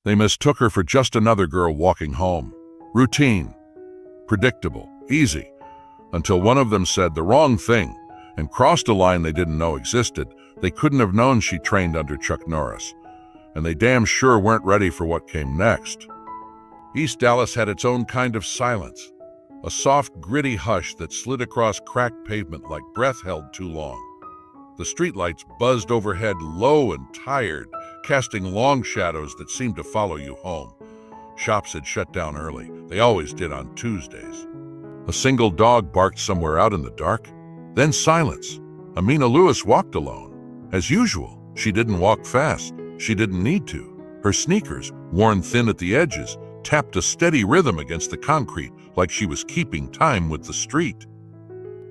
They mistook her for just another girl walking home. Routine, predictable, easy, until one of them said the wrong thing and crossed a line they didn't know existed. They couldn't have known she trained under Chuck Norris, and they damn sure weren't ready for what came next. East Dallas had its own kind of silence, a soft, gritty hush that slid across cracked pavement like breath held too long. The streetlights buzzed overhead, low and tired, casting long shadows that seemed to follow you home. Shops had shut down early. They always did on Tuesdays. A single dog barked somewhere out in the dark. Then silence. Amina Lewis walked alone. As usual, she didn't walk fast. She didn't need to. Her sneakers, worn thin at the edges, tapped a steady rhythm against the concrete like she was keeping time with the street.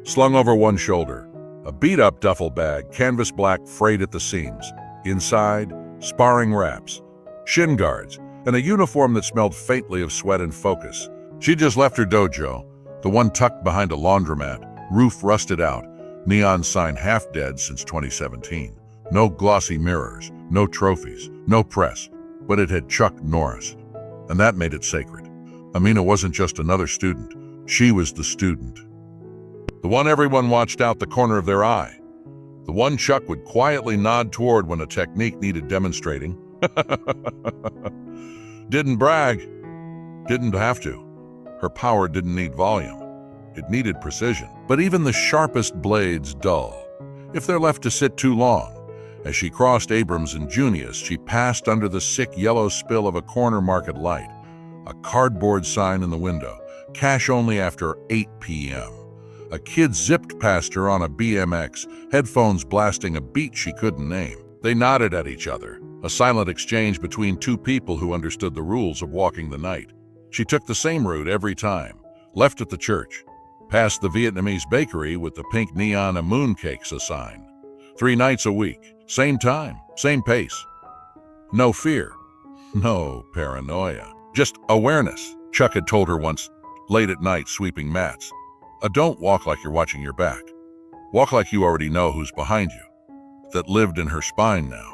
Slung over one shoulder, a beat-up duffel bag, canvas black, frayed at the seams. Inside, sparring wraps, shin guards, and a uniform that smelled faintly of sweat and focus. She just left her dojo, the one tucked behind a laundromat, roof rusted out, neon sign half dead since 2017. No glossy mirrors, no trophies, no press, but it had Chuck Norris, and that made it sacred. Amina wasn't just another student. She was the student. The one everyone watched out the corner of their eye. The one Chuck would quietly nod toward when a technique needed demonstrating. Didn't brag. Didn't have to. Her power didn't need volume. It needed precision. But even the sharpest blades dull if they're left to sit too long. As she crossed Abrams and Junius, she passed under the sick yellow spill of a corner market light. A cardboard sign in the window. Cash only after 8 p.m. A kid zipped past her on a BMX, headphones blasting a beat she couldn't name. They nodded at each other, a silent exchange between two people who understood the rules of walking the night. She took the same route every time, left at the church, past the Vietnamese bakery with the pink neon and mooncakes a sign. 3 nights a week, same time, same pace. No fear, no paranoia, just awareness. Chuck had told her once, late at night sweeping mats. Don't walk like you're watching your back. Walk like you already know who's behind you. That lived in her spine now.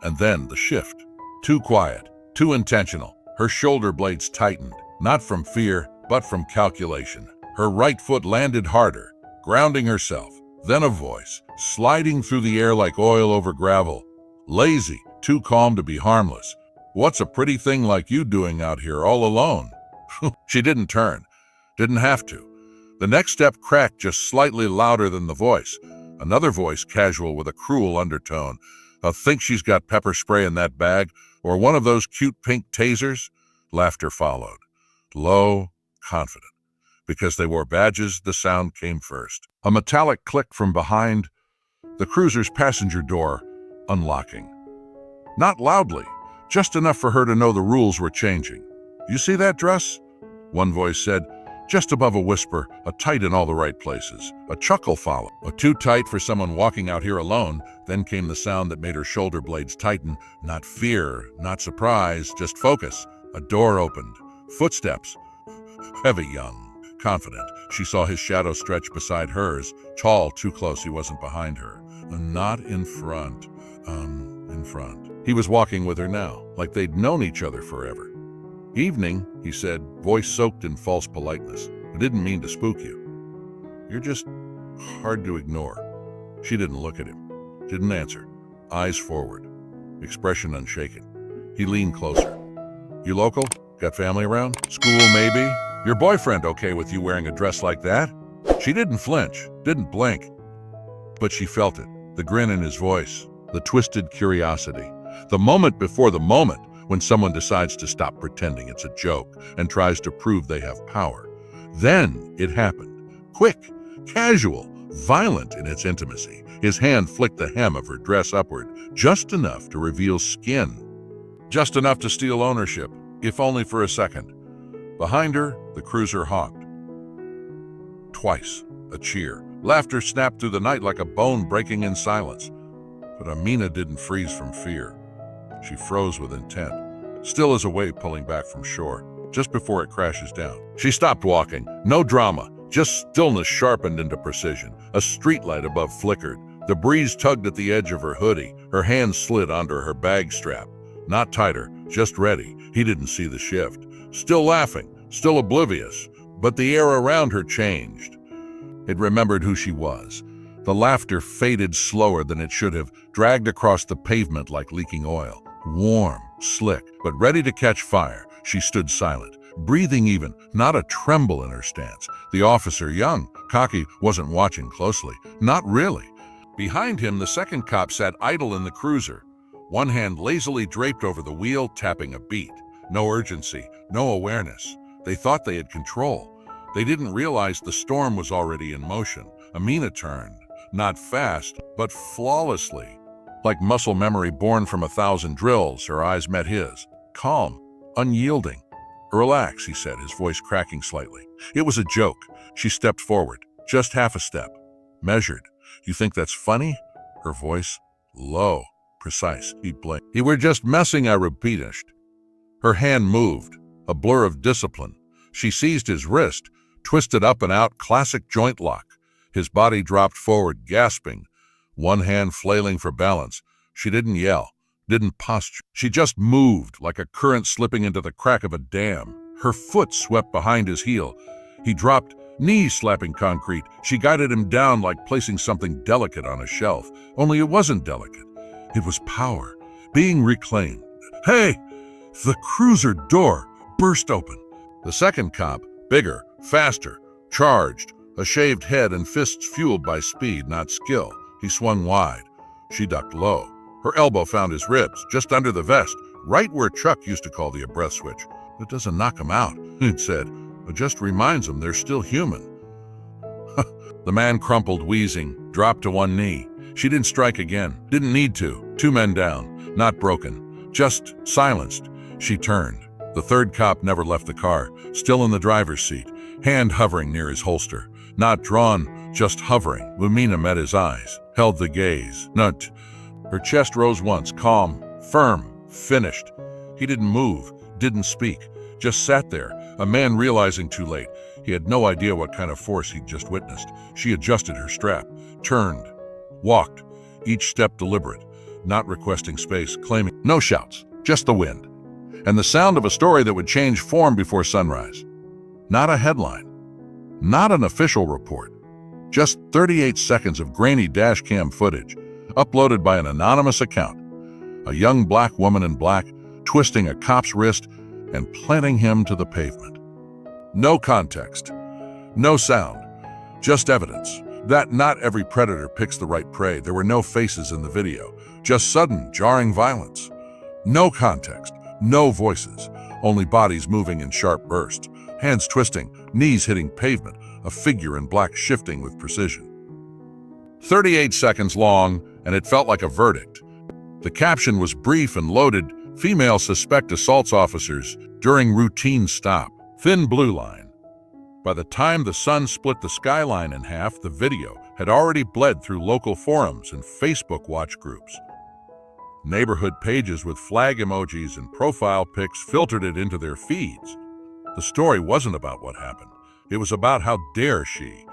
And then the shift. Too quiet, too intentional. Her shoulder blades tightened, not from fear, but from calculation. Her right foot landed harder, grounding herself. Then a voice, sliding through the air like oil over gravel. Lazy, too calm to be harmless. What's a pretty thing like you doing out here all alone? She didn't turn. Didn't have to. The next step cracked just slightly louder than the voice. Another voice, casual with a cruel undertone. Think she's got pepper spray in that bag, or one of those cute pink tasers? Laughter followed. Low, confident. Because they wore badges, the sound came first. A metallic click from behind, the cruiser's passenger door unlocking. Not loudly, just enough for her to know the rules were changing. You see that dress? One voice said, just above a whisper, a tight in all the right places. A chuckle followed. Too tight for someone walking out here alone. Then came the sound that made her shoulder blades tighten. Not fear, not surprise, just focus. A door opened. Footsteps. Heavy, young, confident. She saw his shadow stretch beside hers. Tall, too close he wasn't behind her. Not in front. In front. He was walking with her now, like they'd known each other forever. Evening, he said, voice soaked in false politeness. I didn't mean to spook you. You're just hard to ignore. She didn't look at him. Didn't answer. Eyes forward. Expression unshaken. He leaned closer. You local? Got family around? School, maybe? Your boyfriend okay with you wearing a dress like that? She didn't flinch, didn't blink. But she felt it. The grin in his voice. The twisted curiosity. The moment before the moment, when someone decides to stop pretending it's a joke and tries to prove they have power. Then it happened. Quick, casual, violent in its intimacy. His hand flicked the hem of her dress upward, just enough to reveal skin. Just enough to steal ownership, if only for a second. Behind her, the cruiser honked. Twice, a cheer. Laughter snapped through the night like a bone breaking in silence. But Amina didn't freeze from fear. She froze with intent, still as a wave pulling back from shore, just before it crashes down. She stopped walking. No drama, just stillness sharpened into precision. A streetlight above flickered. The breeze tugged at the edge of her hoodie. Her hand slid onto her bag strap. Not tighter, just ready. He didn't see the shift. Still laughing, still oblivious, but the air around her changed. It remembered who she was. The laughter faded slower than it should have, dragged across the pavement like leaking oil. Warm, slick, but ready to catch fire. She stood silent, breathing even, not a tremble in her stance. The officer, young, cocky, wasn't watching closely. Not really. Behind him, the second cop sat idle in the cruiser, one hand lazily draped over the wheel, tapping a beat. No urgency, no awareness. They thought they had control. They didn't realize the storm was already in motion. Amina turned, not fast, but flawlessly. Like muscle memory born from 1,000 drills, her eyes met his. Calm, unyielding. "Relax," he said, his voice cracking slightly. It was a joke. She stepped forward, just half a step. Measured. "You think that's funny?" Her voice, low, precise. He blinked. "You were just messing," I repeated. Her hand moved, a blur of discipline. She seized his wrist, twisted up and out, classic joint lock. His body dropped forward, gasping, one hand flailing for balance. She didn't yell, didn't posture. She just moved like a current slipping into the crack of a dam. Her foot swept behind his heel. He dropped, knees slapping concrete. She guided him down like placing something delicate on a shelf. Only it wasn't delicate. It was power, being reclaimed. "Hey!" The cruiser door burst open. The second cop, bigger, faster, charged, a shaved head and fists fueled by speed, not skill. He swung wide. She ducked low. Her elbow found his ribs, just under the vest, right where Chuck used to call the breath switch. "It doesn't knock them out," it said. "It just reminds them they're still human." The man crumpled, wheezing, dropped to one knee. She didn't strike again. Didn't need to. 2 men down, not broken, just silenced. She turned. The third cop never left the car, still in the driver's seat, hand hovering near his holster. Not drawn, just hovering. Amina met his eyes, held the gaze. Nut. Her chest rose once, calm, firm, finished. He didn't move, didn't speak, just sat there, a man realizing too late. He had no idea what kind of force he'd just witnessed. She adjusted her strap, turned, walked, each step deliberate, not requesting space, claiming no shouts, just the wind. And the sound of a story that would change form before sunrise. Not a headline, not an official report, just 38 seconds of grainy dashcam footage, uploaded by an anonymous account. A young black woman in black, twisting a cop's wrist and planting him to the pavement. No context, no sound, just evidence that not every predator picks the right prey. There were no faces in the video, just sudden, jarring violence. No context. No voices, only bodies moving in sharp bursts, hands twisting, knees hitting pavement, a figure in black shifting with precision. 38 seconds long, and it felt like a verdict. The caption was brief and loaded. "Female suspect assaults officers during routine stop. Thin blue line." By the time the sun split the skyline in half, the video had already bled through local forums and Facebook watch groups. Neighborhood pages with flag emojis and profile pics filtered it into their feeds. The story wasn't about what happened. It was about how dare she.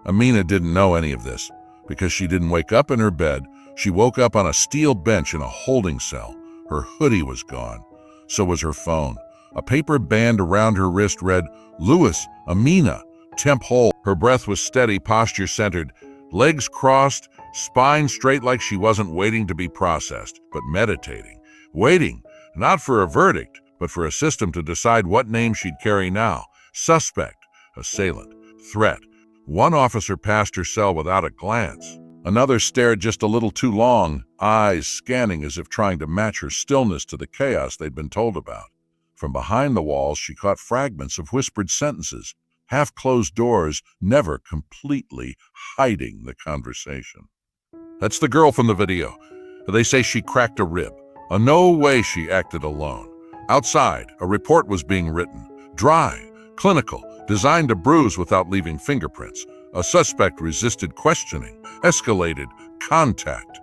Amina didn't know any of this because she didn't wake up in her bed. She woke up on a steel bench in a holding cell. Her hoodie was gone. So was her phone. A paper band around her wrist read, "Lewis, Amina, temp hold." Her breath was steady, posture centered, legs crossed, spine straight, like she wasn't waiting to be processed, but meditating. Waiting, not for a verdict, but for a system to decide what name she'd carry now. Suspect, assailant, threat. One officer passed her cell without a glance. Another stared just a little too long, eyes scanning as if trying to match her stillness to the chaos they'd been told about. From behind the walls, she caught fragments of whispered sentences, half-closed doors, never completely hiding the conversation. "That's the girl from the video. They say she cracked a rib. No way she acted alone. Outside, a report was being written. Dry, clinical, designed to bruise without leaving fingerprints. A suspect resisted questioning, escalated, contact.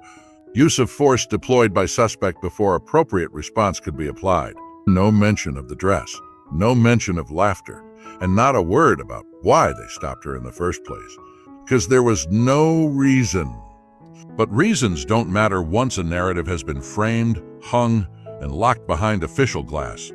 Use of force deployed by suspect before appropriate response could be applied. No mention of the dress, no mention of laughter, and not a word about why they stopped her in the first place. Because there was no reason. But reasons don't matter once a narrative has been framed, hung, and locked behind official glass.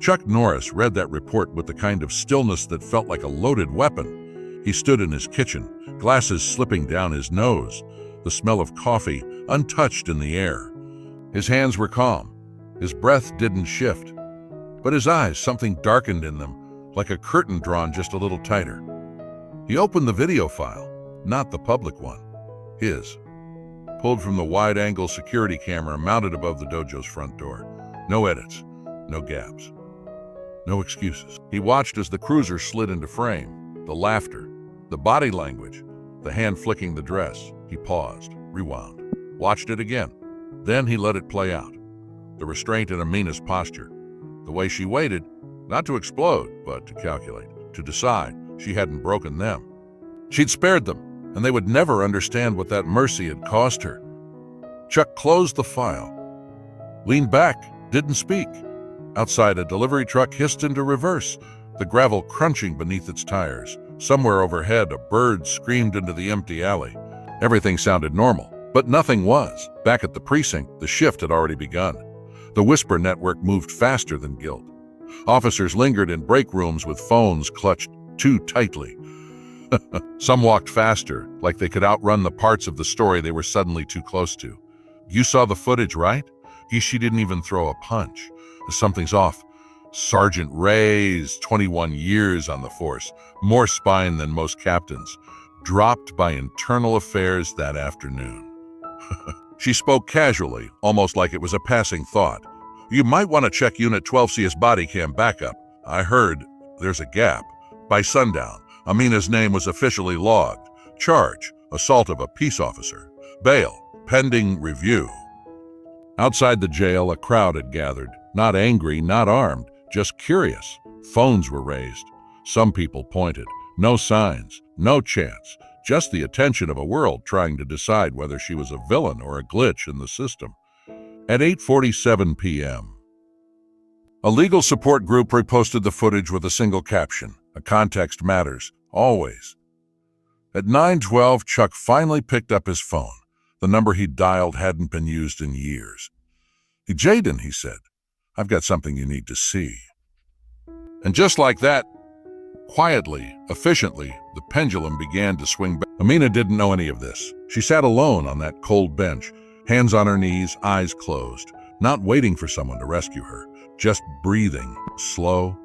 Chuck Norris read that report with the kind of stillness that felt like a loaded weapon. He stood in his kitchen, glasses slipping down his nose, the smell of coffee untouched in the air. His hands were calm. His breath didn't shift. But his eyes, something darkened in them, like a curtain drawn just a little tighter. He opened the video file, not the public one, his, pulled from the wide-angle security camera mounted above the dojo's front door. No edits, no gaps, no excuses. He watched as the cruiser slid into frame, the laughter, the body language, the hand flicking the dress. He paused, rewound, watched it again. Then he let it play out. The restraint in Amina's posture, the way she waited, not to explode, but to calculate, to decide she hadn't broken them. She'd spared them, and they would never understand what that mercy had cost her. Chuck closed the file, leaned back, didn't speak. Outside, a delivery truck hissed into reverse, the gravel crunching beneath its tires. Somewhere overhead, a bird screamed into the empty alley. Everything sounded normal, but nothing was. Back at the precinct, the shift had already begun. The whisper network moved faster than guilt. Officers lingered in break rooms with phones clutched too tightly. Some walked faster, like they could outrun the parts of the story they were suddenly too close to. You saw the footage, right? She didn't even throw a punch. Something's off. Sergeant Ray's 21 years on the force, more spine than most captains, dropped by internal affairs that afternoon. She spoke casually, almost like it was a passing thought. You might want to check Unit 12C's body cam backup. I heard there's a gap. By sundown, Amina's name was officially logged. Charge, assault of a peace officer. Bail, pending review. Outside the jail, a crowd had gathered. Not angry, not armed, just curious. Phones were raised. Some people pointed. No signs, no chance. Just the attention of a world trying to decide whether she was a villain or a glitch in the system. At 8:47 p.m., a legal support group reposted the footage with a single caption. A context matters, always. At 9:12, Chuck finally picked up his phone. The number he'd dialed hadn't been used in years. Jaden, he said, I've got something you need to see. And just like that, quietly, efficiently, the pendulum began to swing back. Amina didn't know any of this. She sat alone on that cold bench, hands on her knees, eyes closed, not waiting for someone to rescue her, just breathing, slow,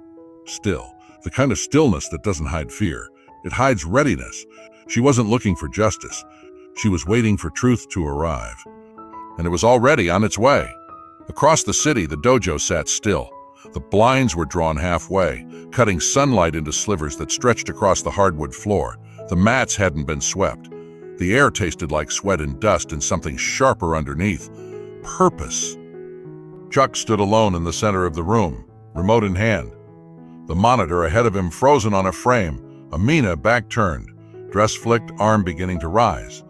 still. The kind of stillness that doesn't hide fear. It hides readiness. She wasn't looking for justice. She was waiting for truth to arrive. And it was already on its way. Across the city, the dojo sat still. The blinds were drawn halfway, cutting sunlight into slivers that stretched across the hardwood floor. The mats hadn't been swept. The air tasted like sweat and dust and something sharper underneath. Purpose. Chuck stood alone in the center of the room, remote in hand. The monitor ahead of him frozen on a frame, Amina back turned, dress flicked, arm beginning to rise.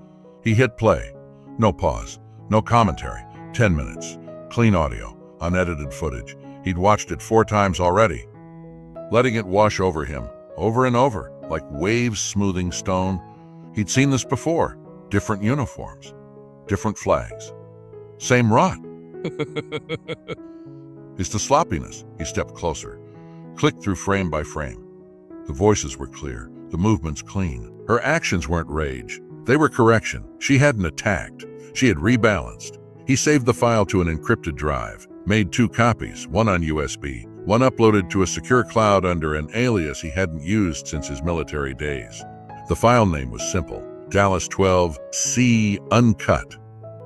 He hit play. No pause, no commentary. 10 minutes. Clean audio, unedited footage. He'd watched it 4 times already, letting it wash over him, over and over, like waves smoothing stone. He'd seen this before. Different uniforms, different flags. Same rot. It's the sloppiness. He stepped closer, clicked through frame by frame. The voices were clear, the movements clean. Her actions weren't rage. They were correction. She hadn't attacked. She had rebalanced. He saved the file to an encrypted drive, made 2 copies, one on USB, one uploaded to a secure cloud under an alias he hadn't used since his military days. The file name was simple, Dallas 12C Uncut.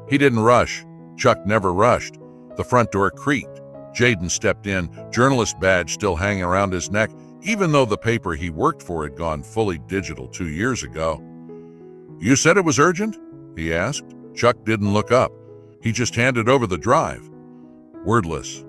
He didn't rush. Chuck never rushed. The front door creaked. Jaden stepped in, journalist badge still hanging around his neck, even though the paper he worked for had gone fully digital 2 years ago. You said it was urgent? He asked. Chuck didn't look up. He just handed over the drive. Wordless.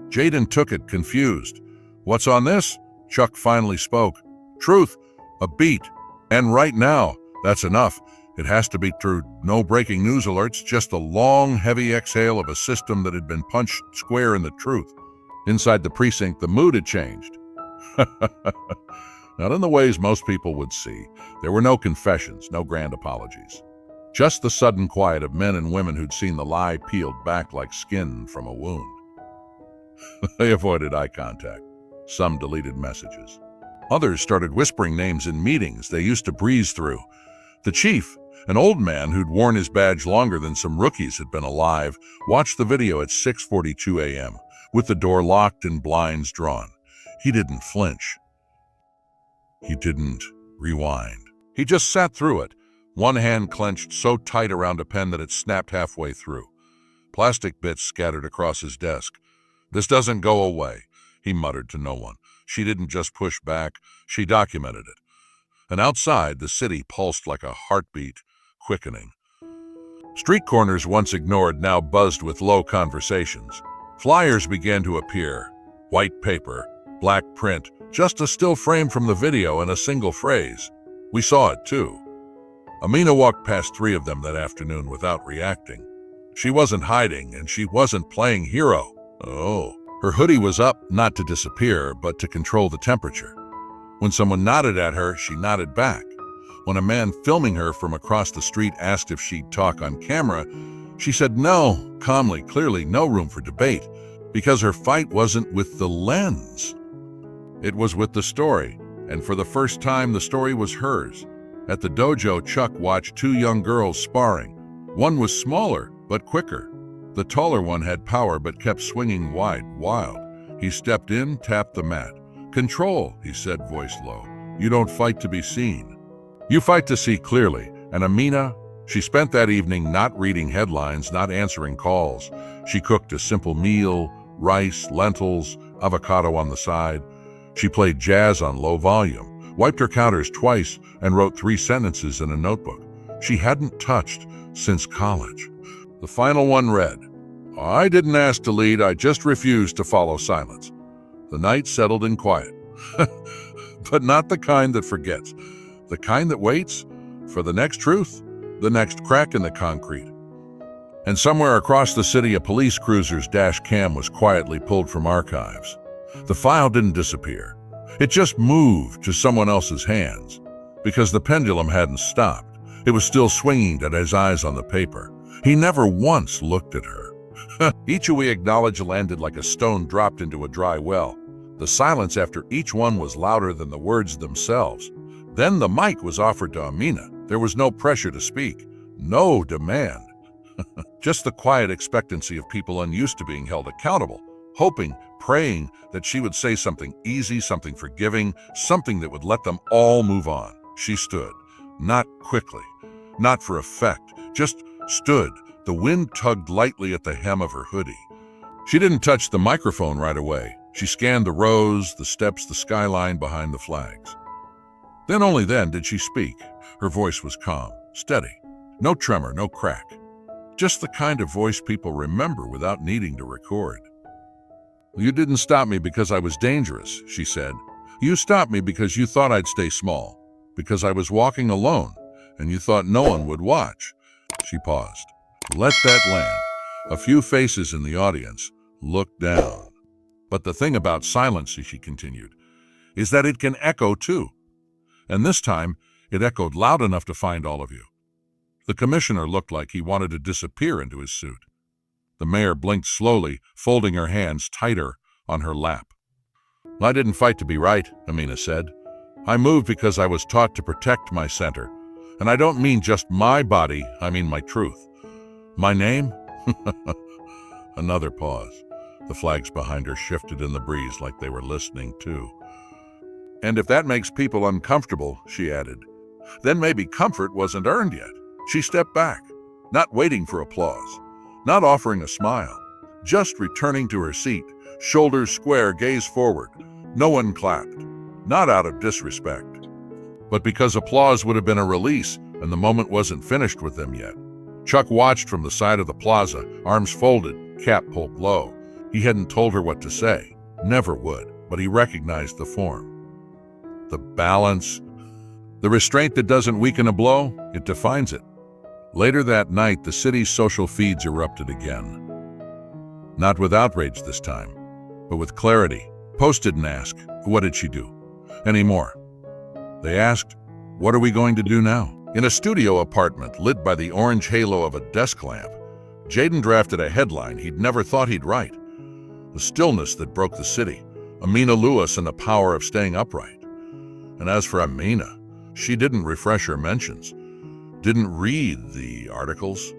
Jaden took it, confused. What's on this? Chuck finally spoke. Truth. A beat. And right now. That's enough. It has to be true. No breaking news alerts, just a long, heavy exhale of a system that had been punched square in the truth. Inside the precinct, the mood had changed. Not in the ways most people would see. There were no confessions, no grand apologies. Just the sudden quiet of men and women who'd seen the lie peeled back like skin from a wound. They avoided eye contact. Some deleted messages. Others started whispering names in meetings they used to breeze through. The chief, an old man who'd worn his badge longer than some rookies had been alive, watched the video at 6:42 a.m., with the door locked and blinds drawn. He didn't flinch. He didn't rewind. He just sat through it, one hand clenched so tight around a pen that it snapped halfway through. Plastic bits scattered across his desk. "This doesn't go away," he muttered to no one. She didn't just push back, she documented it. And outside, the city pulsed like a heartbeat, quickening. Street corners once ignored now buzzed with low conversations. Flyers began to appear. White paper, black print, just a still frame from the video and a single phrase. We saw it too. Amina walked past 3 of them that afternoon without reacting. She wasn't hiding, and she wasn't playing hero. Oh, her hoodie was up, not to disappear, but to control the temperature. When someone nodded at her, she nodded back. When a man filming her from across the street asked if she'd talk on camera, she said no, calmly, clearly no room for debate, because her fight wasn't with the lens. It was with the story, and for the first time the story was hers. At the dojo, Chuck watched 2 young girls sparring. One was smaller, but quicker. The taller one had power but kept swinging wide, wild. He stepped in, tapped the mat. "Control," he said, voice low. "You don't fight to be seen. You fight to see clearly." And Amina, she spent that evening not reading headlines, not answering calls. She cooked a simple meal, rice, lentils, avocado on the side. She played jazz on low volume, wiped her counters twice, and wrote 3 sentences in a notebook she hadn't touched since college. The final one read, "I didn't ask to lead, I just refused to follow silence." The night settled in quiet. But not the kind that forgets. The kind that waits for the next truth, the next crack in the concrete. And somewhere across the city, a police cruiser's dash cam was quietly pulled from archives. The file didn't disappear. It just moved to someone else's hands. Because the pendulum hadn't stopped. It was still swinging at his eyes on the paper. He never once looked at her. Each we acknowledged landed like a stone dropped into a dry well. The silence after each one was louder than the words themselves. Then the mic was offered to Amina. There was no pressure to speak, no demand. Just the quiet expectancy of people unused to being held accountable, hoping, praying that she would say something easy, something forgiving, something that would let them all move on. She stood, not quickly, not for effect, just stood. The wind tugged lightly at the hem of her hoodie. She didn't touch the microphone right away. She scanned the rows, the steps, the skyline behind the flags. Then, only then, did she speak. Her voice was calm, steady. No tremor, no crack. Just the kind of voice people remember without needing to record. "You didn't stop me because I was dangerous," she said. "You stopped me because you thought I'd stay small, because I was walking alone, and you thought no one would watch." She paused. Let that land. A few faces in the audience looked down. "But the thing about silence," she continued, "is that it can echo too. And this time, it echoed loud enough to find all of you." The commissioner looked like he wanted to disappear into his suit. The mayor blinked slowly, folding her hands tighter on her lap. "I didn't fight to be right," Amina said. "I moved because I was taught to protect my center. And I don't mean just my body, I mean my truth. My name?" Another pause. The flags behind her shifted in the breeze like they were listening too. "And if that makes people uncomfortable," she added, "then maybe comfort wasn't earned yet." She stepped back, not waiting for applause, not offering a smile, just returning to her seat, shoulders square, gaze forward. No one clapped, not out of disrespect, but because applause would have been a release, and the moment wasn't finished with them yet. Chuck watched from the side of the plaza, arms folded, cap pulled low. He hadn't told her what to say, never would, but he recognized the form. The balance, the restraint that doesn't weaken a blow, it defines it. Later that night, the city's social feeds erupted again. Not with outrage this time, but with clarity. Post didn't ask, "What did she do?" anymore. They asked, "What are we going to do now?" In a studio apartment lit by the orange halo of a desk lamp, Jaden drafted a headline he'd never thought he'd write. the stillness that broke the city, Amina Lewis and the power of staying upright. And as for Amina, she didn't refresh her mentions, didn't read the articles.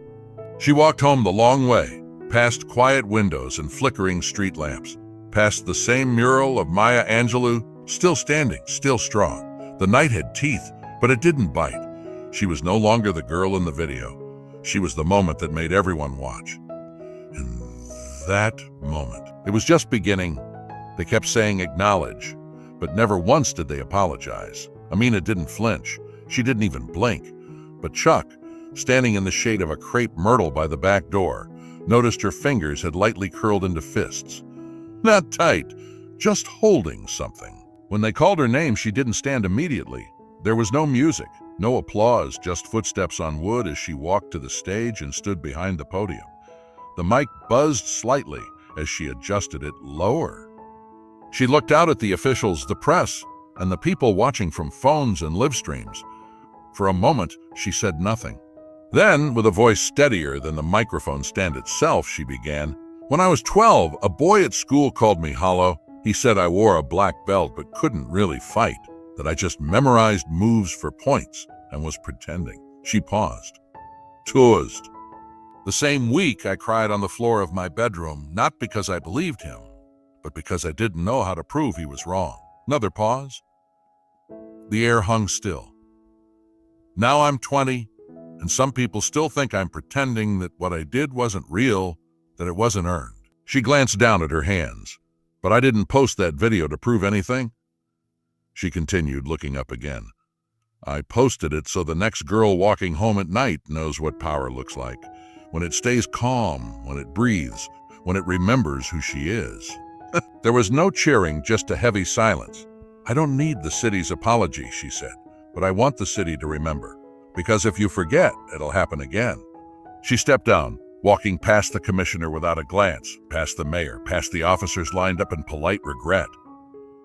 She walked home the long way, past quiet windows and flickering street lamps, past the same mural of Maya Angelou, still standing, still strong. The night had teeth, but it didn't bite. She was no longer the girl in the video. She was the moment that made everyone watch. And that moment, it was just beginning. They kept saying acknowledge, but never once did they apologize. Amina didn't flinch. She didn't even blink. But Chuck, standing in the shade of a crepe myrtle by the back door, noticed her fingers had lightly curled into fists. Not tight, just holding something. When they called her name, she didn't stand immediately. There was no music, no applause, just footsteps on wood as she walked to the stage and stood behind the podium. The mic buzzed slightly as she adjusted it lower. She looked out at the officials, the press, and the people watching from phones and live streams. For a moment, she said nothing. Then, with a voice steadier than the microphone stand itself, she began, "When I was 12, a boy at school called me hollow. He said I wore a black belt but couldn't really fight, that I just memorized moves for points and was pretending." She paused. Toozed. The same week, I cried on the floor of my bedroom, not because I believed him, but because I didn't know how to prove he was wrong. Another pause. The air hung still. Now I'm 20, and some people still think I'm pretending that what I did wasn't real, that it wasn't earned. She glanced down at her hands. But I didn't post that video to prove anything. She continued, looking up again. I posted it so the next girl walking home at night knows what power looks like, when it stays calm, when it breathes, when it remembers who she is. There was no cheering, just a heavy silence. I don't need the city's apology, she said, but I want the city to remember, because if you forget, it'll happen again. She stepped down, walking past the commissioner without a glance, past the mayor, past the officers lined up in polite regret.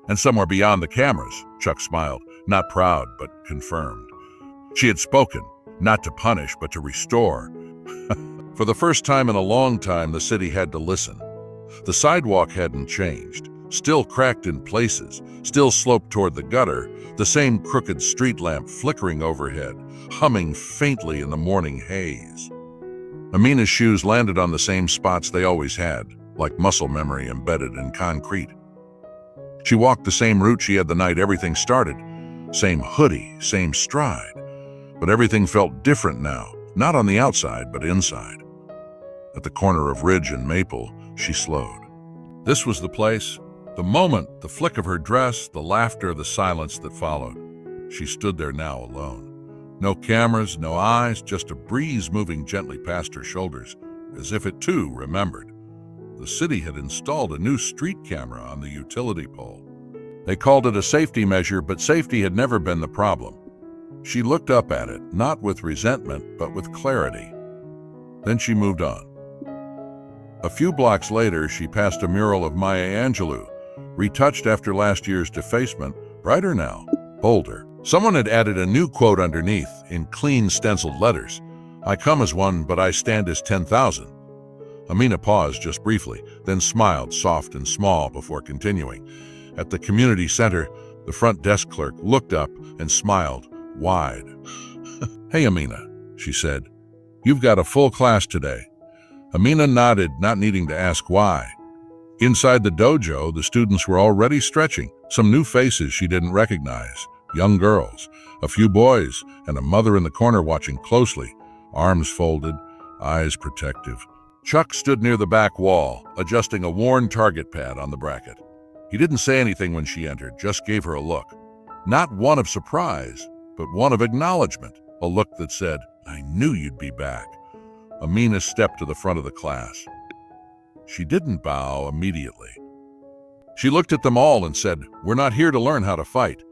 And somewhere beyond the cameras, Chuck smiled, not proud, but confirmed. She had spoken, not to punish, but to restore. For the first time in a long time, the city had to listen. The sidewalk hadn't changed, still cracked in places, still sloped toward the gutter, the same crooked street lamp flickering overhead, humming faintly in the morning haze. Amina's shoes landed on the same spots they always had, like muscle memory embedded in concrete. She walked the same route she had the night everything started. Same hoodie, same stride. But everything felt different now, not on the outside, but inside. At the corner of Ridge and Maple, she slowed. This was the place, the moment, the flick of her dress, the laughter, the silence that followed. She stood there now alone. No cameras, no eyes, just a breeze moving gently past her shoulders, as if it too remembered. The city had installed a new street camera on the utility pole. They called it a safety measure, but safety had never been the problem. She looked up at it, not with resentment, but with clarity. Then she moved on. A few blocks later, she passed a mural of Maya Angelou, retouched after last year's defacement, brighter now, bolder. Someone had added a new quote underneath in clean stenciled letters. I come as one, but I stand as 10,000. Amina paused just briefly, then smiled soft and small before continuing. At the community center, the front desk clerk looked up and smiled wide. Hey, Amina, she said. You've got a full class today. Amina nodded, not needing to ask why. Inside the dojo, the students were already stretching, some new faces she didn't recognize. Young girls, a few boys, and a mother in the corner watching closely, arms folded, eyes protective. Chuck stood near the back wall, adjusting a worn target pad on the bracket. He didn't say anything when she entered, just gave her a look. Not one of surprise, but one of acknowledgement, a look that said, I knew you'd be back. Amina stepped to the front of the class. She didn't bow immediately. She looked at them all and said, We're not here to learn how to fight.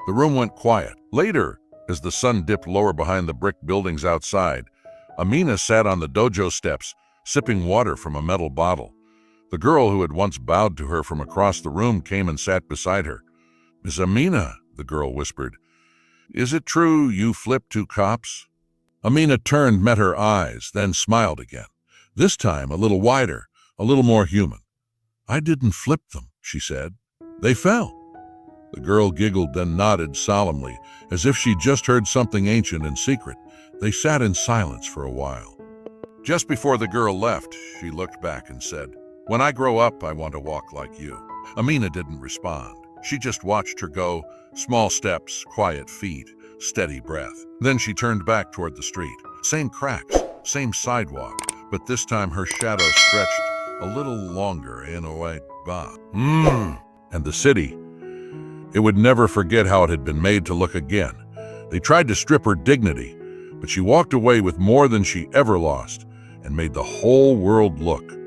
The room went quiet. Later, as the sun dipped lower behind the brick buildings outside, Amina sat on the dojo steps, sipping water from a metal bottle. The girl who had once bowed to her from across the room came and sat beside her. Miss Amina, the girl whispered, is it true you flipped 2 cops? Amina turned, met her eyes, then smiled again. This time a little wider, a little more human. I didn't flip them, she said. They fell. The girl giggled, then nodded solemnly, as if she'd just heard something ancient and secret. They sat in silence for a while. Just before the girl left, she looked back and said, "When I grow up, I want to walk like you." Amina didn't respond. She just watched her go, small steps, quiet feet, steady breath. Then she turned back toward the street. Same cracks, same sidewalk, but this time her shadow stretched a little longer in a white box. And the city, it would never forget how it had been made to look again. They tried to strip her dignity, but she walked away with more than she ever lost and made the whole world look